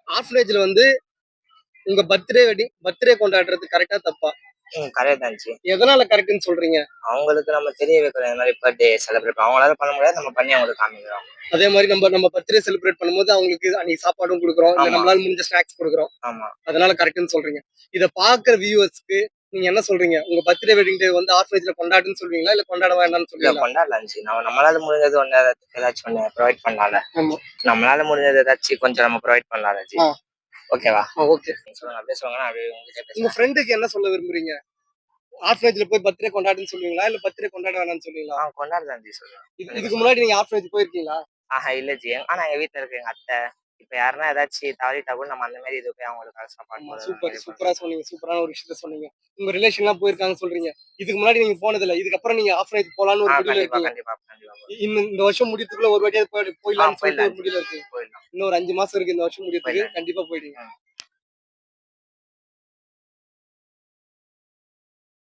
ஆர்ஃபனேஜ்ல வந்து உங்க பர்த்டே கொண்டாடுறது கரெக்டா தப்பா? கரெக்ட் தான்ச்சு. எதனால கரெக்ட்ன்னு சொல்றீங்க? அவங்களுக்கு நம்ம தெரிய வைக்கிறோம். இந்த மாதிரி பர்த்டே செலிப்ரேட் அவங்களால பண்ண முடியாது. நம்ம பண்ணி அவங்களுக்கு காமிக்கிறோம். அதே மாதிரி நம்ம பர்த்டே செலிப்ரேட் பண்ணும்போது அவங்களுக்கு அன்னைக்கு சாப்பாடும் குடுக்குறோம். இல்ல ஆமா, நம்மளால முடிஞ்ச ஸ்நாக்ஸ் குடுக்குறோம். ஆமா. அதனால கரெக்ட்ன்னு சொல்றீங்க. இத பாக்குற வியூவர்ஸ்க்கு நீங்க என்ன சொல்றீங்க? உங்க பர்த்டே வெட்டிங் டே வந்து ஆர்ஃபனேஜ்ல கொண்டாடுன்னு சொல்வீங்களா? இல்ல கொண்டாட வேண்டாம்னு இல்ல சொல்வீங்களா? கொண்டாடலாம்ச்சு. நம்மளால முடிஞ்சது ஒண்ணு ஏதாச்சும் ஒண்ணு ப்ரொவைட் பண்ணலாம்ல. ஆமா. நம்மளால முடிஞ்சது ஏதாச்சும் கொஞ்சம் நம்ம ப்ரொவைட் பண்ணலாம்லஜி. ஆ. ஓகேவா? ஓகே. சொல்லுங்க. அப்படியே சொல்லுங்க. நான் அப்படியே உங்ககிட்ட உங்க பேசுறேன். ஃப்ரெண்டுக்கு என்ன சொல்ல விரும்புறீங்க? ஆர்ஃபனேஜ்ல போய் பர்த்டே கொண்டாடுன்னு சொல்லுவீங்களா? இல்ல பர்த்டே கொண்டாட வேணாம்னு சொல்லுவீங்களா? கொண்டாடலாம் ஜி சொல்லுவேன். இதுக்கு முன்னாடி நீங்க ஆர்ஃபனேஜ் போயிருக்கீங்களா? இல்ல ஜி. ஆனா எங்க வீட்ல இருக்க எங்க அத்தை, இப்ப யாருன்னா ஏதாச்சும் தவறிட்டா கூட நம்ம அந்த மாதிரி இது போய் அவங்களுக்காக சாப்பாடு ஆமா. போடுறது அந்த சூப்பர். மாதிரி சூப்பரா பண்றோம். சொன்னீங்க. சூப்பரான ஒரு விஷயத்த சொன்னீங்க. உங்க ரிலேஷன்லாம் போயிருக்காங்கன்னு சொல்றீங்க. இதுக்கு முன்னாடி நீங்க போனதில்ல. இதுக்கப்புறம் நீங்க ஆர்ஃபனேஜ் போலான்னு ஒரு முடிவுல கண்டிப்பா, இருக்கீங்க. கண்டிப்பா, கண்டிப்பா ப்ரோ. இந்த வருஷம் முடியறதுக்குள்ள ஒரு வாட்டியாவது போயிடலான்னு சொல்லிட்டு போயிடலாம் ஒரு ஜி. முடிவுல இருக்கீங்க. போயிடலாம், இன்னும் ஒரு 5 மாசம் இருக்கு இந்த வருஷம் முடியறதுக்கு. போயிடலாம் ஜி. கண்டிப்பா போயிடுவீங்க.